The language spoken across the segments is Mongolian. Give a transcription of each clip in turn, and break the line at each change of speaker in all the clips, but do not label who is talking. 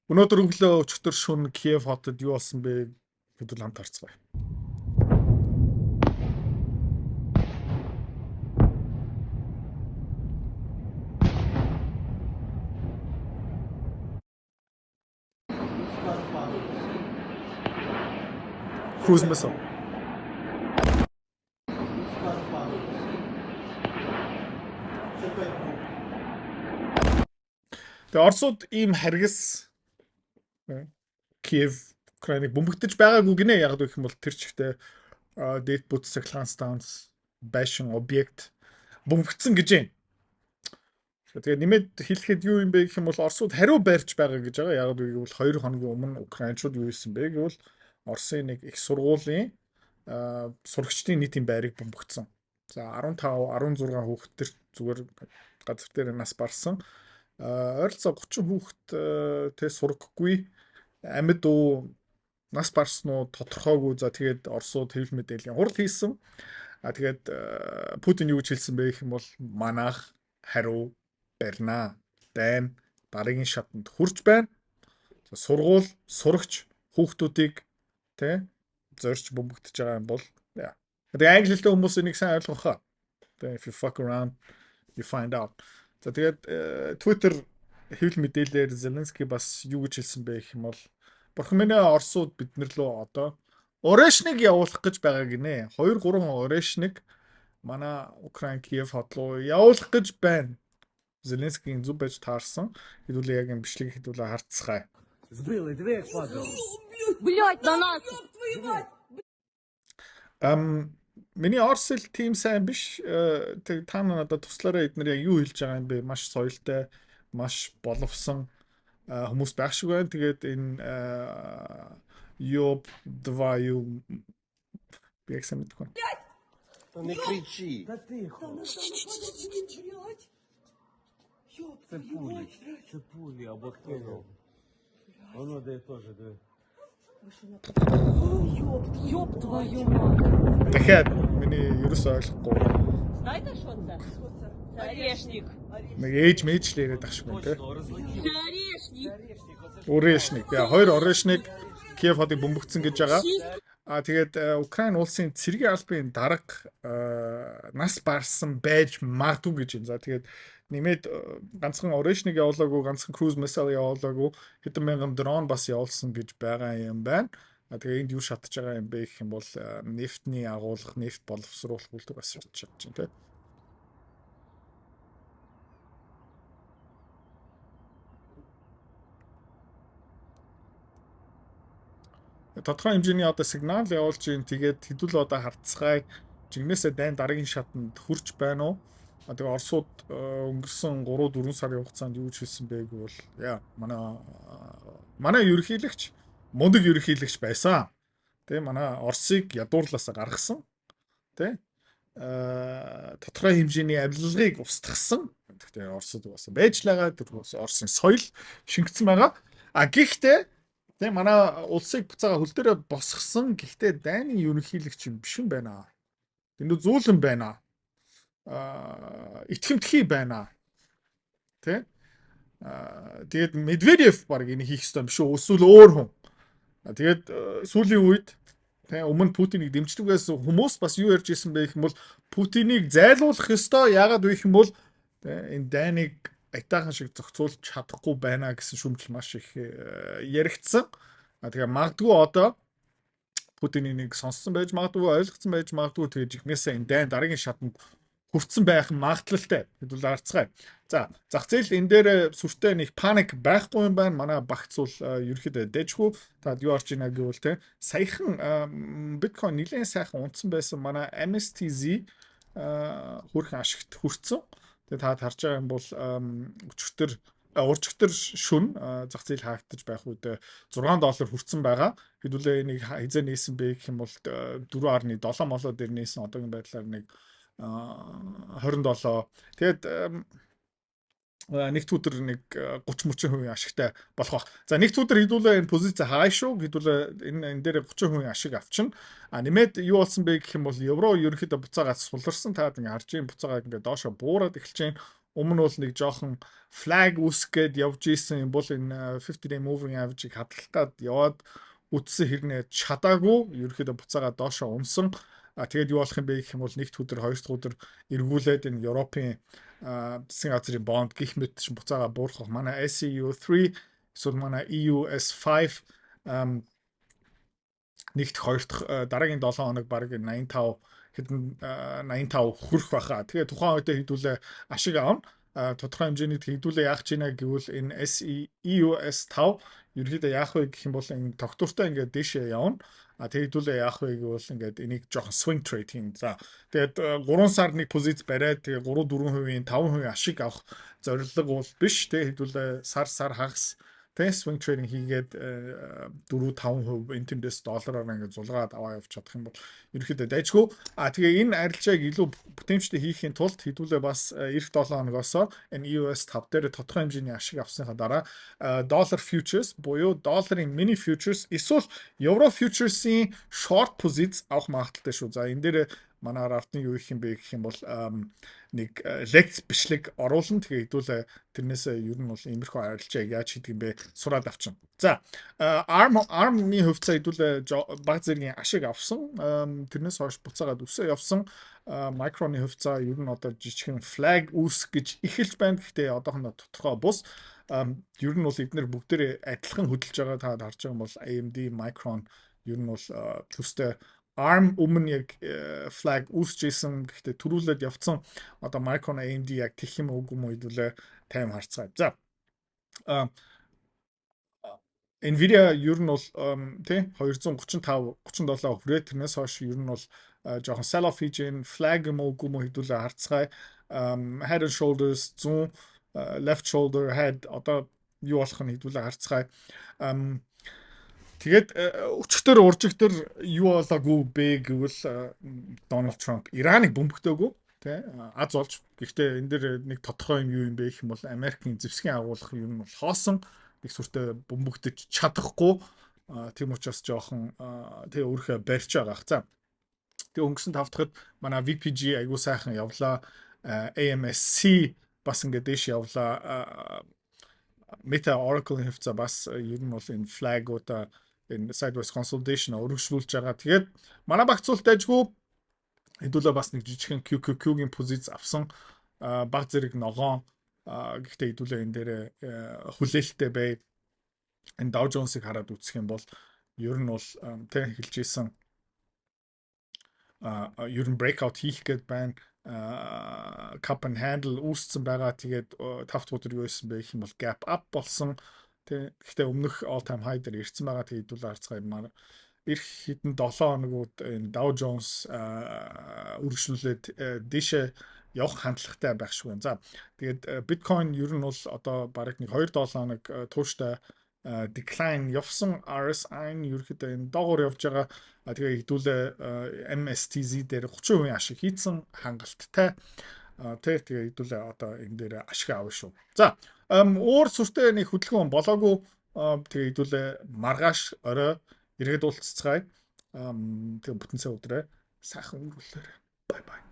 Өнөөдөр өглөө өчигдөр шөнө Киев хотод юу болсон бэ гэдэл хамт харцгаая. Cruise missile. Тэгээ Оросууд ийм харгас Киев Украиныг бөмбөгдөж байгаагүй гинэ. Яг гэх юм бол тэр чигтээ дээд бүт цахилгаан станц байшин объект бөмбөгдсөн гэж байна. Тэгээ нэмээд хэлэхэд юу юм бэ гэх юм бол Оросууд хариу барьж байгаа гэж байгаа. Яг гэвэл 2 хоногийн өмнө Украинчууд юу хийсэн бэ гэвэл Оросын нэг их сургуулийн сурагчдын нийтийн байрыг бөмбөгдсөн. За 15 16 хүүхэд төр зүгээр газар дээр нас барсан. Ойролцоо 30 хүүхэд тэ сураггүй амьд уу нас барсан уу тодорхойгүй. За тэгээд Оросууд хэвлэл мэдээллийн хурал хийсэн. Тэгээд Путин юу гэж хэлсэн бэ гэх юм бол манайх хариу барина. Дайн дараагийн шатанд хурж байна. Сургууль, сурагч хүүхдүүдийг тэ зорж бөмбөгдөж байгаа юм бол тэгээд англитэй хүмүүс энийг сайн ойлгох хаа. If you fuck around, you find out. За тэгээд Twitter хэвлэл мэдээлэлээр Зеленский бас юу гэж хэлсэн бэ гэх юм бол бурхан минь Оросууд биднэр лөө одоо Орешник явуулах гэж байгаа гинэ. 2 3 Орешник манай Украин Киев хот руу явуулах гэж байна. Зеленскийгийн зүв байж таарсан. Хэдүүлээ яг юм бичлэг хэдүүлээ харцгаая.
Сбил, дверь падал.
Блять, на нас!
Миний Орсел тим сайн биш. Та надад туслаараа эднэр яг юу хэлж байгаа юм бэ? Маш соёлтой, маш боловсон хүмүүс байх шиг байна. Тэгээд энэ ёб дваю яг сайн мэдгүй.
Не кричи.
Да тихо.
Цепули, обохнул. Оно да и тоже, да.
Ёб твою мать!
Дахиад миний ерөөсөө ойлгохгүй.
Знаете, что это? Орешник.
Нэг ээж мэйжлээ яриад ах шиг байна те.
Орешник.
Орешник. Яа, 2 Орешник Киев хотыг бөмбөгдсөн гэж байгаа. Тэгээд Украин улсын цэргийн албан дарга нас барсан байж магадгүй гэж байна. За тэгээд нэмээд ганцхан Орешник явуулаагүй, ганцхан cruise missile явуулаагүй, хэдэн мянган дрон бас явуулсан гэж байгаа юм байна. Тэгээ энд юу шатж байгаа юм бэ гэх юм бол нефтний агуулга, нефт боловсруулах үйлдвэр бас шатж байна тийм. Тодорхой хэмжээний одоо сигнал явуулж ийн тэгээд хэдүүл одоо харцгаая. Жигнэсээ дайн дараагийн шатанд хүрч байна уу? Тэгээ Оросууд өнгөрсөн 3-4 сарын хугацаанд юу хийсэн бэ гэвэл яа манай ерөнхийлөгч мундаг ерөнхийлөгч байсан. Тэ манай Оросыг ядуурлаас гаргасан. Тэ тодорхой хэмжээний авилгыг устгасан. Тэгтээ Оросууд бас байжлаагаа тэр Оросын соёл шингэсэн байгаа. Гэхдээ тэ манай улсыг буцаага хөл дээрээ босгосон. Гэхдээ дайны ерөнхийлөгч юм биш юм байна. Тэнд зүүлэн байна. Итгэмтгий байна. Тэ? Тэгээд Медведев баг энэ хийх ёстой юм биш үү? Эсвэл өөр хүн. Тэгээд сүүлийн үед тэ өмнө Путиныг дэмждэгээс хүмүүс бас юу ярьж ирсэн бэ гэх юм бол Путиныг зайлуулах ёстой. Яагаад вэ гэх юм бол энэ дайныг айтаахан шиг зохицуулж чадахгүй байна гэсэн шүүмжил маш их яригдсан. Тэгээ магадгүй одоо Путинийг нэг сонссон байж магадгүй, ойлгоцсон байж магадгүй тэгээд жихнээсээ энэ дайн дараагийн шатанд хүрсэн байх магадлалтай. Хэдүүл арцгаая. За, зах зээл энэ дээр сүртэй нэг паник байхгүй юм байна. Манай багц бол ерөөхдөө дэжгүй. Таад юу орж ийна гэвэл те саяхан биткойн нэлээд сайхан унтсан байсан манай MSTZ хөрхэн ашигт хүрсэн. Тэгээд та харж байгаа юм бол уржигтэр шүн зах зээл хаагдаж байх үед $6 хүрсэн байгаа. Хэдүүлээ энийг хизээ нээсэн бэ гэх юм бол 4.7 молоо дээр нээсэн одоогийн байдлаар нэг 27. Тэгээд нэгд өдөр нэг 30-40% ашигтай болох баг. За нэгд өдөр хэдүүлээ энэ позиц хай шүү. Хэдүүлээ энэ дээр 30% ашиг авчин. Нэмээд юу болсон бэ гэх юм бол евро ерөнхийдөө буцаагаа суларсан. Таад ингэ харж ийм буцаагаа ингэ доошо буураад эхэлж байна. Өмнө бол нэг жоохон flag үсгээд явж исэн юм бол энэ 50-day moving average-ийг хадгалаад яваад үтсэн хэрнээ чадаагүй ерөөхдөө буцаага доошоо унсан. Тэгээд юу болох юм бэ гэх юм бол нэгд өдөр, хоёр дахь өдөр эргүүлээд энэ Европын засгийн газрын бонд гих мэт чинь буцаага буурах. Манай SEU3 эсвэл манай EUS5 нэгд хоёр дахь дараагийн 7 хоног баг 85 хэдэн 85 хүрэх байхаа. Тэгээ тухайн үедээ хэдүүлээ ашиг аавна. Тодорхой хэмжээний хэдүүлээ яах гэж байна гэвэл энэ EUS5 ерөөдөө яах вэ гэх юм бол энэ тогтвортой ингээд дэшээ явна. Тэгээ хэдүүлээ яах вэ гэвэл ингээд энийг жоохон swing trade хийн. За тэгээд 3 сар нэг позиц бариад тэгээ 3-4%, 5% ашиг авах зорилго бол биш. Тэгээ хэдүүлээ сар хагас тэгээ swing trading хийгээд 4-5% интернэс доллараар ингээд зулгаад аваа явж чадах юм бол ерөөхдөө дайжгүй. Тэгээ энэ арилжааг илүү бүтэмжтэй хийхийн тулд хэдүүлээ бас эх 7 хоногоос энэ EUS 5 дээр тодорхой хэмжээний ашиг авсныхаа дараа dollar futures буюу долларын mini futures эсвэл euro futures-ийн short positions авах магадaltaй шүү. За энэ дээр манай рафтны юу их юм бэ гэх юм бол нэг лекц бичлэг оруулна. Тэгээ хэдүүлээ тэрнээсээ ер нь бол иймэрхүү арилжааг яаж хийдэг юм бэ сураад авчин. За ARM-ны хувьцаа хэдүүлээ баг зэргийн ашиг авсан. Тэрнээс хойш буцаагаад өсөө явсан. Micron-ы хувьцаа ер нь одоо жижигхэн flag үүс гэж эхэлж байна. Гэхдээ одоохондоо тодорхой бус. Ер нь бол эдгээр бүгдээрээ адилхан хөдөлж байгаа та харж байгаа юм бол AMD, Micron ер нь бол төстэй ARM өмнө яг flag үүсчихсэн. Гэхдээ төрүүлээд явцсан. Одоо Micron AMD яг тэгэх юм уу үгүй юм хэдүүлээ тайм харцгаая. За Nvidia ер нь бол тий 235-37 хүрээ тэрнээс хойш ер нь бол жоохон sell off хийж ин flag юм уу үгүй юм хэдүүлээ харцгаая. Head and shoulders 100 left shoulder head одоо юу болох нь хэдүүлээ харцгаая. Тэгээд өчигдөр уржигдөр юу болоогүй бэ гэвэл Дональд Трамп Ираныг бөмбөгдөөгүй тий аз олж. Гэхдээ энэ дэр нэг тодорхой юм юу юм бэ гэх юм бол Америкийн зэвсгийн агуулга юм бол хоосон их сүртэй бөмбөгдөж чадахгүй. Тийм учраас жоохон тэгээ өөрхөө барьж байгаа. За тэгээ өнгөрсөн 5 дахад манай VPG айгуу сайхан явлаа. AMSC бас ингээд дэш явлаа. Meta Oracle-ийн хувьцаа бас ер нь бол энэ flag-уудаа энэ sideways consolidation өргөжлүүлж байгаа. Тэгээд манай багцуулт дайжгүй хэдүүлээ бас нэг жижигхэн QQQ-гийн позиц авсан. Баг зэрэг ногоон гэхдээ хэдүүлээ энэ дээр хүлээлттэй бай. Энэ Dow Jones-ыг хараад үзэх юм бол ер нь бол тэ хэлж ийсэн ер нь breakout хийх гээд байна. Cup and handle үүссэн байгаа. Тэгээд 5 дахь өдөр юу байсан бэ гэх юм бол gap up болсон. Гэхдээ өмнөх all time high дээр ирсэн байгаа. Тэгээд хэдүүлээ харцгаа юм. Ирэх хэдэн 7 хоногуд энэ Dow Jones үргэлжлүүлээд дэшээ явах хандлагатай байх шиг байна. За тэгээд Bitcoin ер нь бол одоо бараг нэг 2-7 хоног тууштай decline явсан. RSI нь ерөөхдөө энэ доогуур явж байгаа. Тэгээ хэдүүлээ MSTZ дээр 30% ашиг хийсэн хангалттай. Тэгээ хэдүүлээ одоо энэ дээр ашиг авна шүү. За өөр сүртэй нэг хөдөлгөөн болоогүй. Тэгээ хэдүүлээ маргааш орой иргэд уулзцгаая. Тэгээ бүтэн цай өдрөө сайхан өнгөрүүлээрэй. Bye bye.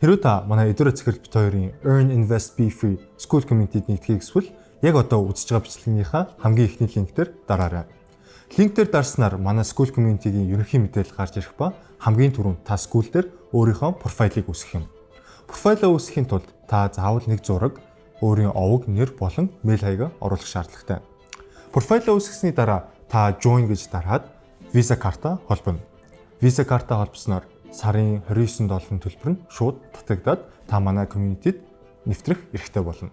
Хэрвээ та манай Эдүрэ Цэцэрлэг бит хоёрын Earn Invest Be Free School Community-д нэгдэхийг хүсвэл яг одоо үзэж байгаа бичлэгнийхаа хамгийн ихний линк дээр дараарай. Линк дээр дарснаар манай School Community-гийн ерөнхий мэдээлэл гарч ирэх ба хамгийн түрүүнд та school дээр өөрийнхөө профайлыг үүсгэх юм. Профайлаа үүсгэхийн тулд та заавал нэг зураг, өөрийн овог, нэр болон мэйл хаягаа оруулах шаардлагатай. Профайлаа үүсгэсний дараа та join гэж дараад Visa карта холбоно. Visa карта холбосноор сарын 29 долларын төлбөр нь шууд татагдаад та манай community-д нэвтрэх эрхтэй болно.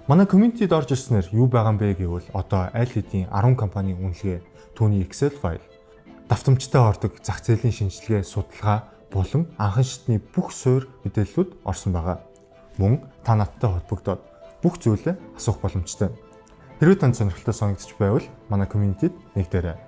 Манай community-д орж ирснээр юу байгаа юм бэ гэвэл одоо аль хэдийн 10 компанийн үнэлгээ, түүний Excel файл, давтамжтай ордог зах зээлийн шинжилгээ, судалгаа болон анхан шатны бүх суур мэдээллүүд орсон байгаа. Мөн та надтай холбогдоод бүх зүйлээ асуух боломжтой. Хэрвээ танд сонирхолтой санагдчих байвал манай community-д нэгдээрэй.